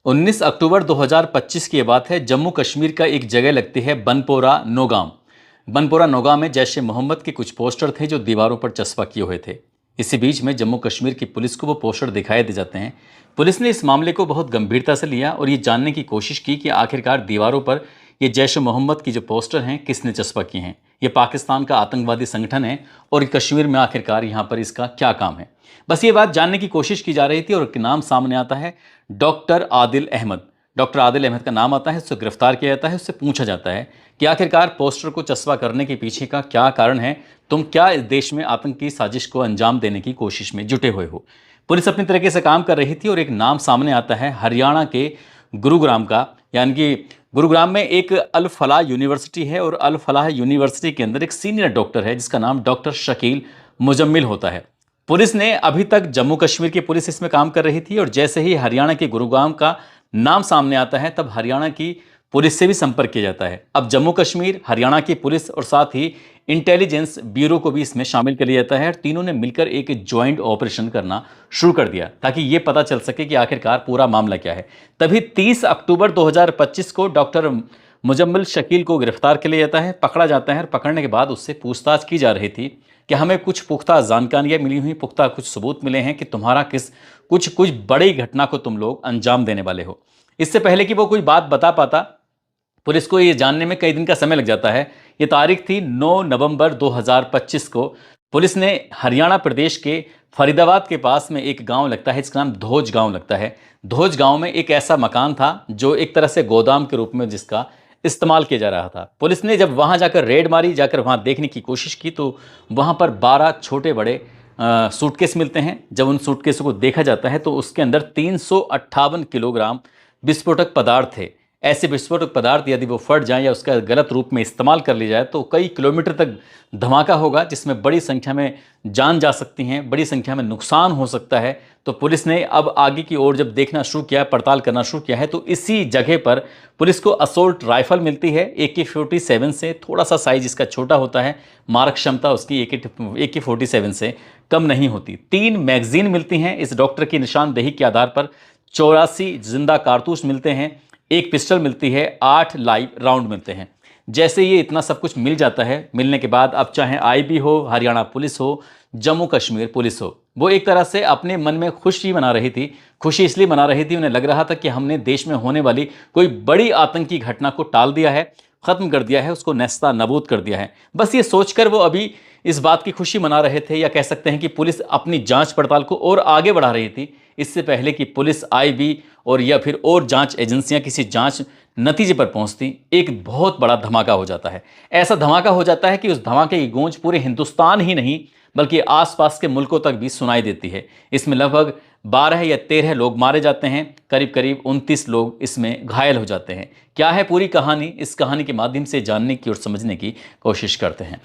19 अक्टूबर 2025 की ये बात है। जम्मू कश्मीर का एक जगह लगती है बनपोरा नौगाम। बनपोरा नौगाम में जैश ए मोहम्मद के कुछ पोस्टर थे जो दीवारों पर चस्पा किए हुए थे। इसी बीच में जम्मू कश्मीर की पुलिस को वो पोस्टर दिखाई दे जाते हैं। पुलिस ने इस मामले को बहुत गंभीरता से लिया और ये जानने की कोशिश की कि आखिरकार दीवारों पर ये जैश ए मोहम्मद की जो पोस्टर हैं किसने चस्पा किए हैं। ये पाकिस्तान का आतंकवादी संगठन है और कश्मीर में आखिरकार यहाँ पर इसका क्या काम है। बस ये बात जानने की कोशिश की जा रही थी और एक नाम सामने आता है, डॉक्टर आदिल अहमद। डॉक्टर आदिल अहमद का नाम आता है, उससे गिरफ्तार किया जाता है। उससे पूछा जाता है कि आखिरकार पोस्टर को चस्पा करने के पीछे का क्या कारण है, तुम क्या इस देश में आतंकी साजिश को अंजाम देने की कोशिश में जुटे हुए हो। पुलिस अपनी तरीके से काम कर रही थी और एक नाम सामने आता है हरियाणा के गुरुग्राम का। यानी कि गुरुग्राम में एक अल फलाह यूनिवर्सिटी है और अल फलाह यूनिवर्सिटी के अंदर एक सीनियर डॉक्टर है जिसका नाम डॉक्टर शकील मुजम्मिल होता है। पुलिस ने अभी तक जम्मू कश्मीर की पुलिस इसमें काम कर रही थी और जैसे ही हरियाणा के गुरुग्राम का नाम सामने आता है तब हरियाणा की पुलिस से भी संपर्क किया जाता है। अब जम्मू कश्मीर, हरियाणा की पुलिस और साथ ही इंटेलिजेंस ब्यूरो को भी इसमें शामिल कर लिया जाता है और तीनों ने मिलकर एक ज्वाइंट ऑपरेशन करना शुरू कर दिया ताकि ये पता चल सके कि आखिरकार पूरा मामला क्या है। तभी 30 अक्टूबर 2025 को डॉक्टर मुजम्मिल शकील को गिरफ्तार कर लिया जाता है, पकड़ा जाता है और पकड़ने के बाद उससे पूछताछ की जा रही थी कि हमें कुछ पुख्ता जानकारियां मिली हुई, पुख्ता कुछ सबूत मिले हैं कि तुम्हारा कुछ कुछ बड़ी घटना को तुम लोग अंजाम देने वाले हो। इससे पहले कि वो कोई बात बता पाता, पुलिस को ये जानने में कई दिन का समय लग जाता है। ये तारीख थी 9 नवंबर 2025 को। पुलिस ने हरियाणा प्रदेश के फरीदाबाद के पास में एक गांव लगता है, इसका नाम धोज गांव लगता है। धोज गांव में एक ऐसा मकान था जो एक तरह से गोदाम के रूप में जिसका इस्तेमाल किया जा रहा था। पुलिस ने जब वहां जाकर रेड मारी, जाकर वहां देखने की कोशिश की तो वहां पर 12 छोटे बड़े सूटकेस मिलते हैं। जब उन सूटकेसों को देखा जाता है तो उसके अंदर 358 किलोग्राम विस्फोटक पदार्थ थे। ऐसे विस्फोटक पदार्थ यदि वो फट जाए या उसका गलत रूप में इस्तेमाल कर लिया जाए तो कई किलोमीटर तक धमाका होगा जिसमें बड़ी संख्या में जान जा सकती हैं, बड़ी संख्या में नुकसान हो सकता है। तो पुलिस ने अब आगे की ओर जब देखना शुरू किया, पड़ताल करना शुरू किया है तो इसी जगह पर पुलिस को असोल्ट राइफल मिलती है AK-47 से। थोड़ा सा साइज इसका छोटा होता है, मारक क्षमता उसकी AK-47 से कम नहीं होती। 3 मैगजीन मिलती हैं इस डॉक्टर की निशानदेही के आधार पर। 84 जिंदा कारतूस मिलते हैं, एक पिस्टल मिलती है, 8 लाइव राउंड मिलते हैं। जैसे ये इतना सब कुछ मिल जाता है, मिलने के बाद अब चाहे IB हो, हरियाणा पुलिस हो, जम्मू कश्मीर पुलिस हो, वो एक तरह से अपने मन में खुशी मना रही थी। खुशी इसलिए मना रही थी, उन्हें लग रहा था कि हमने देश में होने वाली कोई बड़ी आतंकी घटना को टाल दिया है, खत्म कर दिया है, उसको नेस्ता नबूद कर दिया है। बस ये सोचकर वो अभी इस बात की खुशी मना रहे थे, या कह सकते हैं कि पुलिस अपनी जांच पड़ताल को और आगे बढ़ा रही थी इससे पहले कि पुलिस, IB और या फिर और जांच एजेंसियां किसी जांच नतीजे पर पहुंचती। एक बहुत बड़ा धमाका हो जाता है। ऐसा धमाका हो जाता है कि उस धमाके की गूंज पूरे हिंदुस्तान ही नहीं बल्कि आसपास के मुल्कों तक भी सुनाई देती है। इसमें लगभग 12 या 13 लोग मारे जाते हैं, करीब करीब 29 लोग इसमें घायल हो जाते हैं। क्या है पूरी कहानी, इस कहानी के माध्यम से जानने की और समझने की कोशिश करते हैं।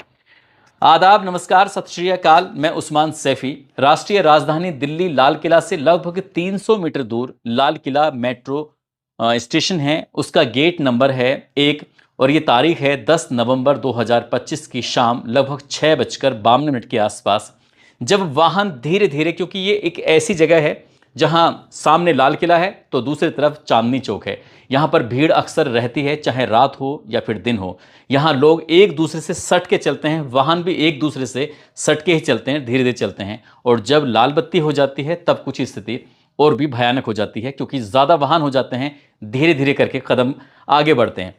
आदाब, नमस्कार, सत श्री अकाल। मैं उस्मान सैफी। राष्ट्रीय राजधानी दिल्ली लाल किला से लगभग 300 मीटर दूर लाल किला मेट्रो स्टेशन है। उसका गेट नंबर है 1 और ये तारीख है 10 नवंबर 2025 की शाम लगभग 6:52 के आसपास, जब वाहन धीरे धीरे, क्योंकि ये एक ऐसी जगह है जहां सामने लाल किला है तो दूसरी तरफ चांदनी चौक है। यहाँ पर भीड़ अक्सर रहती है, चाहे रात हो या फिर दिन हो। यहाँ लोग एक दूसरे से सट के चलते हैं, वाहन भी एक दूसरे से सट के ही चलते हैं, धीरे धीरे चलते हैं। और जब लाल बत्ती हो जाती है तब कुछ स्थिति और भी भयानक हो जाती है, क्योंकि ज़्यादा वाहन हो जाते हैं, धीरे धीरे करके कदम आगे बढ़ते हैं।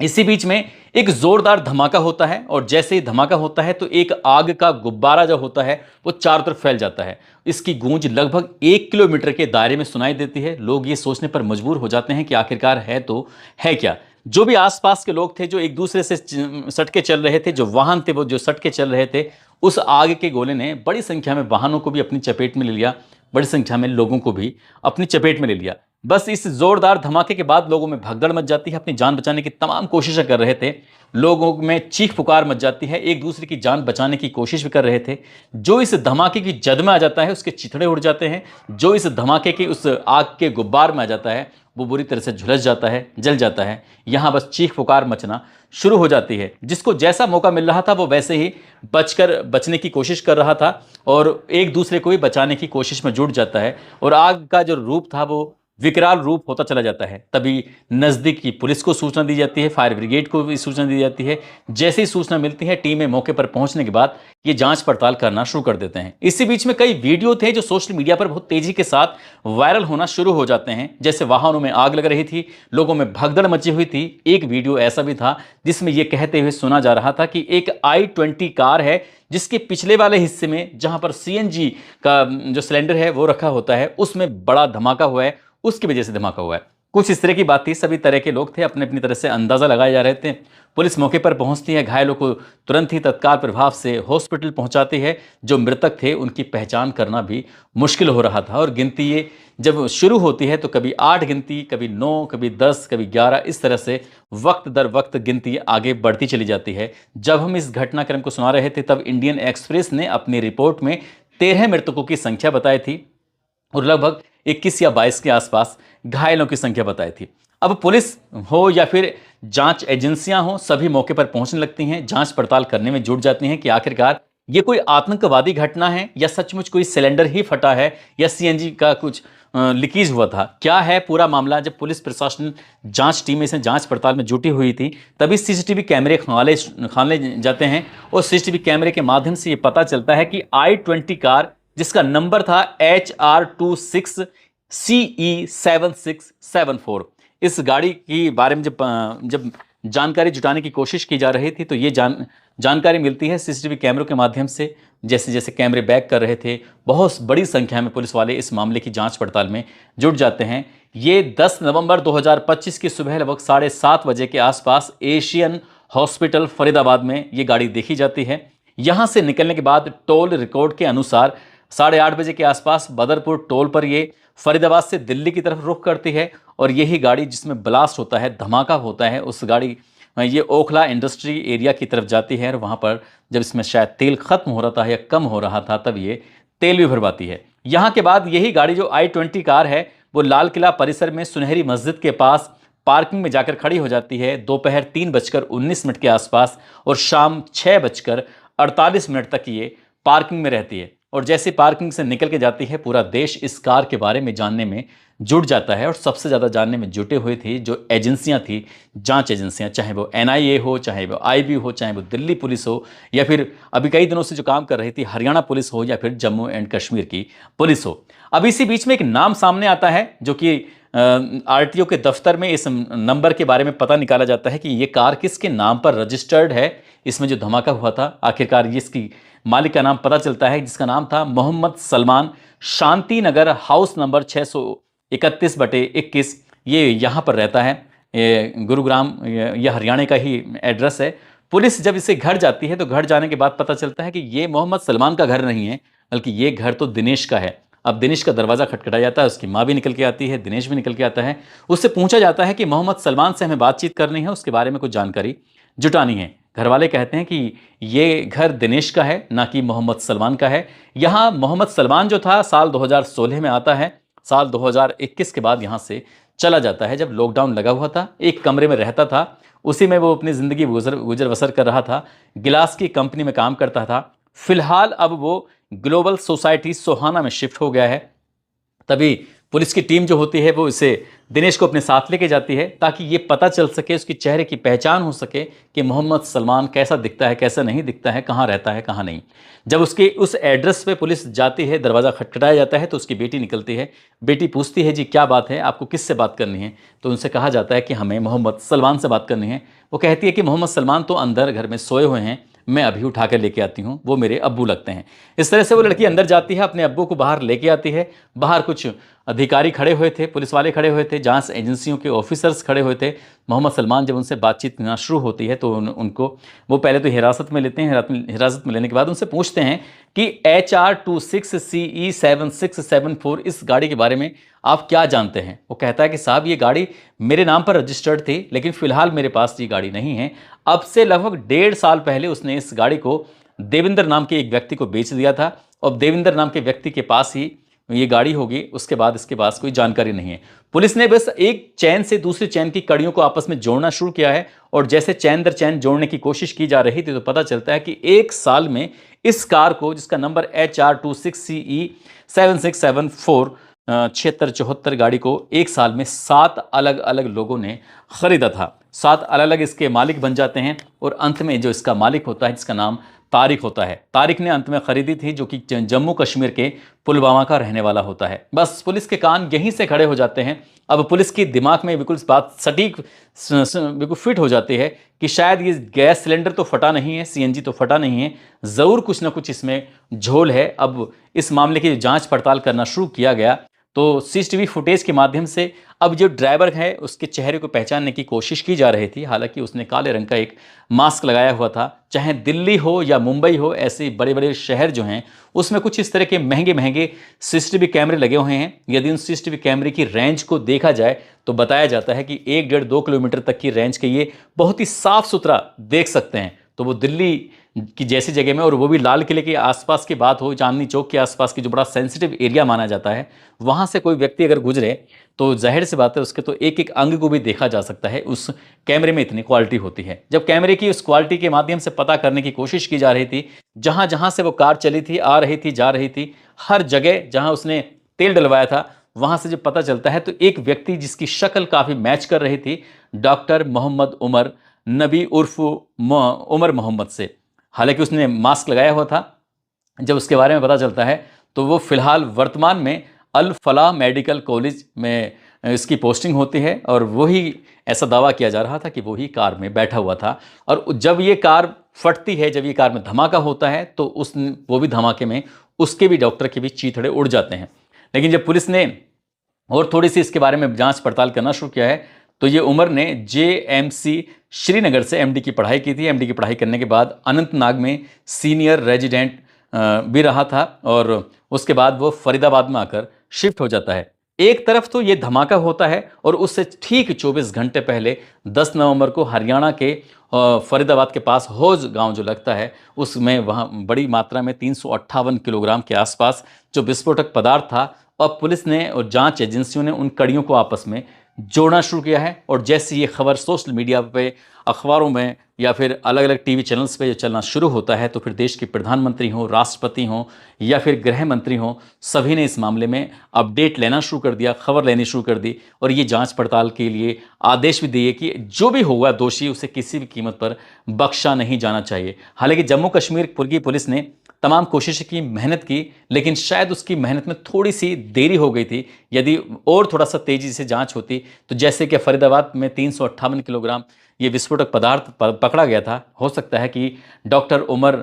इसी बीच में एक जोरदार धमाका होता है और जैसे ही धमाका होता है तो एक आग का गुब्बारा जो होता है वो चारों तरफ फैल जाता है। इसकी गूंज लगभग 1 किलोमीटर के दायरे में सुनाई देती है। लोग ये सोचने पर मजबूर हो जाते हैं कि आखिरकार है तो है क्या। जो भी आसपास के लोग थे जो एक दूसरे से सटके चल रहे थे, जो वाहन थे वो जो सटके चल रहे थे, उस आग के गोले ने बड़ी संख्या में वाहनों को भी अपनी चपेट में ले लिया, बड़ी संख्या में लोगों को भी अपनी चपेट में ले लिया। बस इस जोरदार धमाके के बाद लोगों में भगदड़ मच जाती है। अपनी जान बचाने की तमाम कोशिशें कर रहे थे, लोगों में चीख पुकार मच जाती है, एक दूसरे की जान बचाने की कोशिश भी कर रहे थे। जो इस धमाके की जद में आ जाता है उसके चिथड़े उड़ जाते हैं, जो इस धमाके की उस आग के गुब्बार में आ जाता है वो बुरी तरह से झुलस जाता है, जल जाता है। यहाँ बस चीख पुकार मचना शुरू हो जाती है। जिसको जैसा मौका मिल रहा था वो वैसे ही बचने की कोशिश कर रहा था और एक दूसरे को भी बचाने की कोशिश में जुट जाता है। और आग का जो रूप था वो विकराल रूप होता चला जाता है। तभी नजदीक की पुलिस को सूचना दी जाती है, फायर ब्रिगेड को भी सूचना दी जाती है। जैसे ही सूचना मिलती है, टीमें मौके पर पहुंचने के बाद ये जांच पड़ताल करना शुरू कर देते हैं। इसी बीच में कई वीडियो थे जो सोशल मीडिया पर बहुत तेजी के साथ वायरल होना शुरू हो जाते हैं। जैसे वाहनों में आग लग रही थी, लोगों में भगदड़ मची हुई थी। एक वीडियो ऐसा भी था जिसमें यह कहते हुए सुना जा रहा था कि एक i20 कार है जिसके पिछले वाले हिस्से में जहां पर सीएनजी का जो सिलेंडर है वो रखा होता है, उसमें बड़ा धमाका हुआ है, उसकी वजह से धमाका हुआ है। कुछ इस तरह की बात थी। सभी तरह के लोग थे, अपने अपनी तरह से अंदाजा लगाए जा रहे थे। पुलिस मौके पर पहुंचती है, घायलों को तुरंत ही तत्काल प्रभाव से हॉस्पिटल पहुंचाती है। जो मृतक थे उनकी पहचान करना भी मुश्किल हो रहा था और गिनती ये जब शुरू होती है तो कभी 8 गिनती, कभी 9, कभी 10, कभी 11, इस तरह से वक्त दर वक्त गिनती आगे बढ़ती चली जाती है। जब हम इस घटनाक्रम को सुना रहे थे तब इंडियन एक्सप्रेस ने अपनी रिपोर्ट में 13 मृतकों की संख्या बताई थी और लगभग 21 या 22 के आसपास घायलों की संख्या बताई थी। अब पुलिस हो या फिर जांच एजेंसियां हो, सभी मौके पर पहुंचने लगती हैं, जांच पड़ताल करने में जुट जाती हैं कि आखिरकार ये कोई आतंकवादी घटना है या सचमुच कोई सिलेंडर ही फटा है या सीएनजी का कुछ लीकेज हुआ था। क्या है पूरा मामला? जब पुलिस प्रशासन जांच टीमें से जांच पड़ताल में जुटी हुई थी तभी सीसीटीवी कैमरे खाले जाते हैं और सीसीटीवी कैमरे के माध्यम से ये पता चलता है कि i20 कार जिसका नंबर था HR26CE7674, इस गाड़ी की बारे में जब जानकारी जुटाने की कोशिश की जा रही थी तो ये जानकारी मिलती है सीसीटीवी कैमरों के माध्यम से। जैसे जैसे कैमरे बैक कर रहे थे, बहुत बड़ी संख्या में पुलिस वाले इस मामले की जांच पड़ताल में जुट जाते हैं। ये 10 नवंबर 2025 की सुबह लगभग 7:30 बजे के आसपास एशियन हॉस्पिटल फरीदाबाद में ये गाड़ी देखी जाती है। यहां से निकलने के बाद टोल रिकॉर्ड के अनुसार 8:30 बजे के आसपास बदरपुर टोल पर ये फरीदाबाद से दिल्ली की तरफ रुख करती है और यही गाड़ी जिसमें ब्लास्ट होता है, धमाका होता है, उस गाड़ी ये ओखला इंडस्ट्री एरिया की तरफ जाती है और वहाँ पर जब इसमें शायद तेल खत्म हो रहा था या कम हो रहा था तब ये तेल भी भरवाती है। यहाँ के बाद यही गाड़ी जो i20 कार है वो लाल किला परिसर में सुनहरी मस्जिद के पास पार्किंग में जाकर खड़ी हो जाती है दोपहर 3:19 के आसपास और शाम 6:48 तक ये पार्किंग में रहती है। और जैसे पार्किंग से निकल के जाती है पूरा देश इस कार के बारे में जानने में जुट जाता है और सबसे ज़्यादा जानने में जुटे हुए थे जो एजेंसियां थी, जांच एजेंसियां, चाहे वो NIA हो, चाहे वो IB हो, चाहे वो दिल्ली पुलिस हो या फिर अभी कई दिनों से जो काम कर रही थी हरियाणा पुलिस हो या फिर जम्मू एंड कश्मीर की पुलिस हो। अब इसी बीच में एक नाम सामने आता है जो कि RTO के दफ्तर में इस नंबर के बारे में पता निकाला जाता है कि ये कार किसके नाम पर रजिस्टर्ड है। इसमें जो धमाका हुआ था आखिरकार ये इसकी मालिक का नाम पता चलता है जिसका नाम था मोहम्मद सलमान, शांति नगर हाउस नंबर 631/21। ये यहाँ पर रहता है, ये गुरुग्राम, ये हरियाणा का ही एड्रेस है। पुलिस जब इसे घर जाती है तो घर जाने के बाद पता चलता है कि ये मोहम्मद सलमान का घर नहीं है बल्कि ये घर तो दिनेश का है। अब दिनेश का दरवाज़ा खटखटाया जाता है, उसकी माँ भी निकल के आती है, दिनेश भी निकल के आता है। उससे पूछा जाता है कि मोहम्मद सलमान से हमें बातचीत करनी है, उसके बारे में कुछ जानकारी जुटानी है। घर वाले कहते हैं कि ये घर दिनेश का है ना कि मोहम्मद सलमान का है। यहाँ मोहम्मद सलमान जो था साल 2016 में आता है, साल 2021 के बाद यहाँ से चला जाता है। जब लॉकडाउन लगा हुआ था एक कमरे में रहता था, उसी में वो अपनी ज़िंदगी गुजर बसर कर रहा था। गिलास की कंपनी में काम करता था। फिलहाल अब वो ग्लोबल सोसाइटी सोहाना में शिफ्ट हो गया है। तभी पुलिस की टीम जो होती है वो इसे दिनेश को अपने साथ लेके जाती है ताकि ये पता चल सके, उसकी चेहरे की पहचान हो सके कि मोहम्मद सलमान कैसा दिखता है, कैसा नहीं दिखता है, कहाँ रहता है, कहाँ नहीं। जब उसके उस एड्रेस पे पुलिस जाती है, दरवाज़ा खटखटाया जाता है तो उसकी बेटी निकलती है। बेटी पूछती है जी क्या बात है, आपको किससे बात करनी है? तो उनसे कहा जाता है कि हमें मोहम्मद सलमान से बात करनी है। वो कहती है कि मोहम्मद सलमान तो अंदर घर में सोए हुए हैं, मैं अभी उठा कर लेके आती हूँ, वो मेरे अब्बू लगते हैं। इस तरह से वो लड़की अंदर जाती है, अपने अब्बू को बाहर लेके आती है। बाहर कुछ अधिकारी खड़े हुए थे, पुलिस वाले खड़े हुए थे, जांच एजेंसियों के ऑफिसर्स खड़े हुए थे। मोहम्मद सलमान जब उनसे बातचीत करना शुरू होती है तो उनको वो पहले तो हिरासत में लेते हैं। हिरासत में लेने के बाद उनसे पूछते हैं कि HR26CE7674 इस गाड़ी के बारे में आप क्या जानते हैं? वो कहता है कि साहब ये गाड़ी मेरे नाम पर रजिस्टर्ड थी लेकिन फ़िलहाल मेरे पास ये गाड़ी नहीं है। अब से लगभग 1.5 साल पहले उसने इस गाड़ी को देविंदर नाम के एक व्यक्ति को बेच दिया था और देविंदर नाम के व्यक्ति के पास ही ये गाड़ी होगी, उसके बाद इसके पास कोई जानकारी नहीं है। पुलिस ने बस एक चैन से दूसरी चैन की कड़ियों को आपस में जोड़ना शुरू किया है और जैसे चैन दर चैन जोड़ने की कोशिश की जा रही थी तो पता चलता है कि 1 साल में इस कार को, जिसका नंबर HR26CE7674 76-74 गाड़ी को एक साल में 7 अलग अलग लोगों ने खरीदा था। 7 अलग अलग इसके मालिक बन जाते हैं और अंत में जो इसका मालिक होता है जिसका नाम तारिक होता है, तारिक ने अंत में खरीदी थी, जो कि जम्मू कश्मीर के पुलवामा का रहने वाला होता है। बस पुलिस के कान यहीं से खड़े हो जाते हैं। अब पुलिस की दिमाग में बिल्कुल बात सटीक बिल्कुल फिट हो जाती है कि शायद ये गैस सिलेंडर तो फटा नहीं है, सीएनजी तो फटा नहीं है, ज़रूर कुछ ना कुछ इसमें झोल है। अब इस मामले की जांच पड़ताल करना शुरू किया गया तो सीसीटीवी फुटेज के माध्यम से अब जो ड्राइवर है उसके चेहरे को पहचानने की कोशिश की जा रही थी। हालांकि उसने काले रंग का एक मास्क लगाया हुआ था। चाहे दिल्ली हो या मुंबई हो, ऐसे बड़े बड़े शहर जो हैं उसमें कुछ इस तरह के महंगे महंगे सीसीटीवी कैमरे लगे हुए हैं। यदि उन सीसीटीवी कैमरे की रेंज को देखा जाए तो बताया जाता है कि 1-1.5-2 किलोमीटर तक की रेंज के ये बहुत ही साफ सुथरा देख सकते हैं। तो वो दिल्ली की जैसी जगह में, और वो भी लाल किले के आसपास की बात हो, चांदनी चौक के आसपास की जो बड़ा सेंसिटिव एरिया माना जाता है, वहाँ से कोई व्यक्ति अगर गुजरे तो जाहिर सी बात है उसके तो एक एक अंग को भी देखा जा सकता है। उस कैमरे में इतनी क्वालिटी होती है। जब कैमरे की उस क्वालिटी के माध्यम से पता करने की कोशिश की जा रही थी, जहाँ जहाँ से वो कार चली थी, आ रही थी, जा रही थी, हर जगह जहाँ उसने तेल डलवाया था वहाँ से जब पता चलता है तो एक व्यक्ति जिसकी शक्ल काफ़ी मैच कर रही थी डॉक्टर मोहम्मद उमर नबी उर्फ उमर मोहम्मद से। हालांकि उसने मास्क लगाया हुआ था। जब उसके बारे में पता चलता है तो वो फिलहाल वर्तमान में अल फलाह मेडिकल कॉलेज में इसकी पोस्टिंग होती है और वही ऐसा दावा किया जा रहा था कि वही कार में बैठा हुआ था। और जब ये कार फटती है, जब ये कार में धमाका होता है तो वो भी धमाके में उसके भी डॉक्टर के भी चीथड़े उड़ जाते हैं। लेकिन जब पुलिस ने और थोड़ी सी इसके बारे में जांच पड़ताल करना शुरू किया है तो ये उमर ने JMC श्रीनगर से MD की पढ़ाई की थी। MD की पढ़ाई करने के बाद अनंतनाग में सीनियर रेजिडेंट भी रहा था और उसके बाद वो फरीदाबाद में आकर शिफ्ट हो जाता है। एक तरफ तो ये धमाका होता है और उससे ठीक 24 घंटे पहले 10 नवंबर को हरियाणा के फरीदाबाद के पास हौज गांव जो लगता है उसमें वहाँ बड़ी मात्रा में 358 किलोग्राम के आसपास जो विस्फोटक पदार्थ था। अब पुलिस ने और जांच एजेंसियों ने उन कड़ियों को आपस में जोड़ना शुरू किया है। और जैसे ये खबर सोशल मीडिया पे, अखबारों में या फिर अलग अलग टीवी चैनल्स पे चलना शुरू होता है तो फिर देश के प्रधानमंत्री हों, राष्ट्रपति हों या फिर गृह मंत्री हों, सभी ने इस मामले में अपडेट लेना शुरू कर दिया, खबर लेनी शुरू कर दी और ये जांच पड़ताल के लिए आदेश भी दिए कि जो भी होगा दोषी उसे किसी भी कीमत पर बख्शा नहीं जाना चाहिए। हालांकि जम्मू कश्मीर की पुलिस ने तमाम कोशिशें की, मेहनत की, लेकिन शायद उसकी मेहनत में थोड़ी सी देरी हो गई थी। यदि और थोड़ा सा तेज़ी से जांच होती तो जैसे कि फरीदाबाद में 358 किलोग्राम ये विस्फोटक पदार्थ पकड़ा गया था, हो सकता है कि डॉक्टर उमर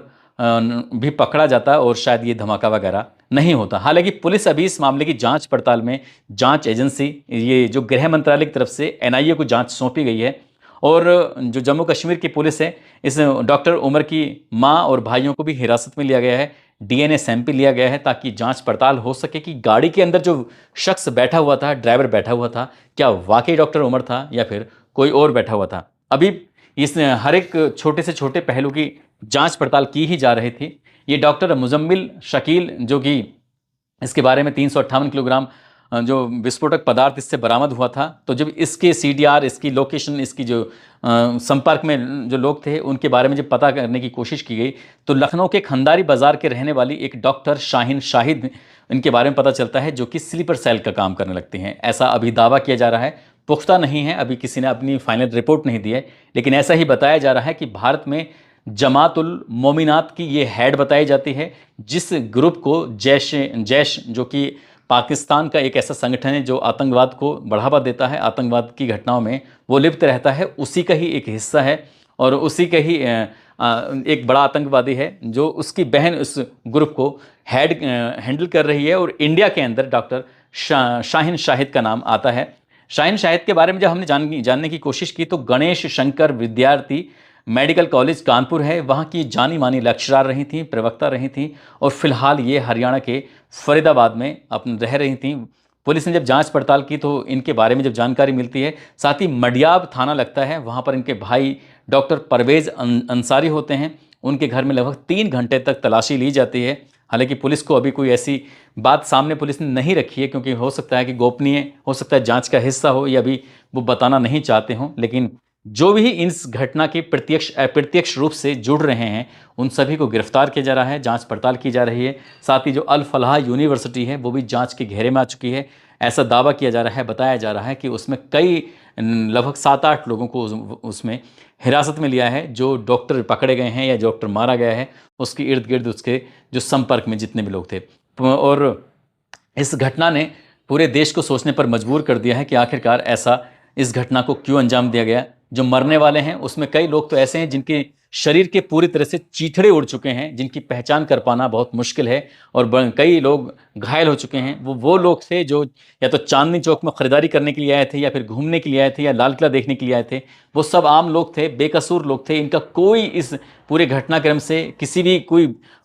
भी पकड़ा जाता और शायद ये धमाका वगैरह नहीं होता। हालांकि पुलिस अभी इस मामले की जांच पड़ताल में, जांच एजेंसी ये जो गृह मंत्रालय की तरफ से NIA को जांच सौंपी गई है और जो जम्मू कश्मीर की पुलिस है इस डॉक्टर उमर की मां और भाइयों को भी हिरासत में लिया गया है। DNA सैंपल लिया गया है ताकि जांच पड़ताल हो सके कि गाड़ी के अंदर जो शख्स बैठा हुआ था, ड्राइवर बैठा हुआ था, क्या वाकई डॉक्टर उमर था या फिर कोई और बैठा हुआ था। अभी इस हर एक छोटे से छोटे पहलू की जांच पड़ताल की ही जा रही थी। ये डॉक्टर मुजम्मिल शकील जो कि इसके बारे में 358 किलोग्राम जो विस्फोटक पदार्थ इससे बरामद हुआ था, तो जब इसके CDR, इसकी लोकेशन, इसकी जो संपर्क में जो लोग थे उनके बारे में जब पता करने की कोशिश की गई तो लखनऊ के खंडारी बाजार के रहने वाली एक डॉक्टर शाहीन शाहिद इनके बारे में पता चलता है जो कि स्लीपर सेल का काम करने लगती हैं। ऐसा अभी दावा किया जा रहा है, पुख्ता नहीं है, अभी किसी ने अपनी फाइनल रिपोर्ट नहीं दी है, लेकिन ऐसा ही बताया जा रहा है कि भारत में जमातुल मोमिनात की ये हेड बताई जाती है, जिस ग्रुप को जैश जो कि पाकिस्तान का एक ऐसा संगठन है जो आतंकवाद को बढ़ावा देता है, आतंकवाद की घटनाओं में वो लिप्त रहता है, उसी का ही एक हिस्सा है और उसी का ही एक बड़ा आतंकवादी है जो उसकी बहन उस ग्रुप को हैंडल कर रही है। और इंडिया के अंदर डॉक्टर शाहीन शाहिद का नाम आता है। शाहीन शाहिद के बारे में जब हमने जानने की कोशिश की तो गणेश शंकर विद्यार्थी मेडिकल कॉलेज कानपुर है, वहाँ की जानी मानी लेक्चरर रही थी, प्रवक्ता रही थी और फिलहाल ये हरियाणा के फरीदाबाद में अपने रह रही थी। पुलिस ने जब जांच पड़ताल की तो इनके बारे में जब जानकारी मिलती है, साथ ही मडियाब थाना लगता है, वहाँ पर इनके भाई डॉक्टर परवेज़ अंसारी होते हैं। उनके घर में लगभग 3 घंटे तक तलाशी ली जाती है। हालांकि पुलिस को अभी कोई ऐसी बात सामने पुलिस ने नहीं रखी है क्योंकि हो सकता है कि गोपनीय हो सकता है, जांच का हिस्सा हो या अभी वो बताना नहीं चाहते हों, लेकिन जो भी इस घटना के प्रत्यक्ष अप्रत्यक्ष रूप से जुड़ रहे हैं उन सभी को गिरफ्तार किया जा रहा है, जांच पड़ताल की जा रही है। साथ ही जो अल फलाह यूनिवर्सिटी है वो भी जांच के घेरे में आ चुकी है। ऐसा दावा किया जा रहा है, बताया जा रहा है कि उसमें कई लगभग 7-8 लोगों को उसमें हिरासत में लिया है। जो डॉक्टर पकड़े गए हैं या डॉक्टर मारा गया है उसके इर्द गिर्द उसके जो संपर्क में जितने भी लोग थे। और इस घटना ने पूरे देश को सोचने पर मजबूर कर दिया है कि आखिरकार ऐसा इस घटना को क्यों अंजाम दिया गया। जो मरने वाले हैं उसमें कई लोग तो ऐसे हैं जिनके शरीर के पूरी तरह से चीथड़े उड़ चुके हैं, जिनकी पहचान कर पाना बहुत मुश्किल है। और कई लोग घायल हो चुके हैं। वो लोग थे जो या तो चांदनी चौक में खरीदारी करने के लिए आए थे या फिर घूमने के लिए आए थे या लाल किला देखने के लिए आए थे। वो सब आम लोग थे, बेकसूर लोग थे। इनका कोई इस पूरे घटनाक्रम से किसी भी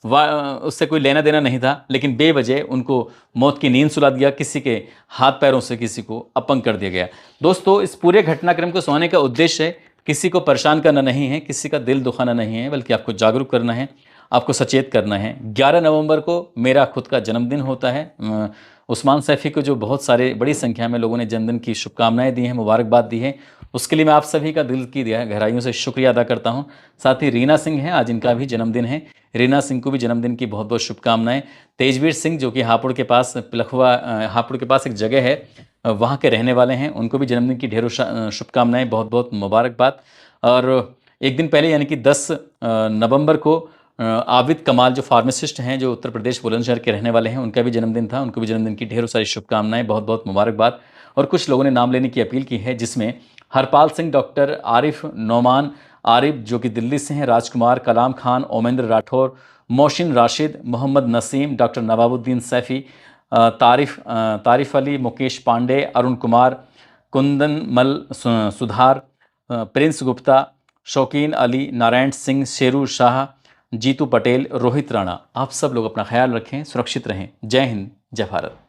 उससे कोई लेना देना नहीं था, लेकिन बेवजह उनको मौत की नींद सुला दिया, किसी के हाथ पैरों से किसी को अपंग कर दिया गया। दोस्तों, इस पूरे घटनाक्रम को सुनाने का उद्देश्य किसी को परेशान करना नहीं है, किसी का दिल दुखाना नहीं है, बल्कि आपको जागरूक करना है, आपको सचेत करना है। 11 नवंबर को मेरा खुद का जन्मदिन होता है। उस्मान सैफ़ी को जो बहुत सारे बड़ी संख्या में लोगों ने जन्मदिन की शुभकामनाएं दी हैं, मुबारकबाद दी है, उसके लिए मैं आप सभी का दिल की गहराइयों से शुक्रिया अदा करता हूं। साथ ही रीना सिंह हैं, आज इनका भी जन्मदिन है। रीना सिंह को भी जन्मदिन की बहुत बहुत शुभकामनाएं। तेजवीर सिंह जो कि हापुड़ के पास हापुड़ के पास एक जगह है, वहाँ के रहने वाले हैं, उनको भी जन्मदिन की ढेरों शुभकामनाएं, बहुत बहुत मुबारकबाद। और एक दिन पहले यानी कि 10 नवंबर को आबिद कमाल जो फार्मासिस्ट हैं, जो उत्तर प्रदेश बुलंदशहर के रहने वाले हैं, उनका भी जन्मदिन था। उनको भी जन्मदिन की ढेरों सारी शुभकामनाएं, बहुत बहुत मुबारकबाद। और कुछ लोगों ने नाम लेने की अपील की है, जिसमें हरपाल सिंह, डॉक्टर आरिफ नौमान आरिफ जो कि दिल्ली से हैं, राजकुमार, कलाम खान, ओमेंद्र राठौर, मोहसिन राशिद, मोहम्मद नसीम, डॉक्टर नवाबुद्दीन सैफ़ी, तारिफ अली, मुकेश पांडे, अरुण कुमार, कुंदन मल सुधार, प्रिंस गुप्ता, शौकीन अली, नारायण सिंह, शेरू शाह, जीतू पटेल, रोहित राणा। आप सब लोग अपना ख्याल रखें, सुरक्षित रहें। जय हिंद, जय भारत।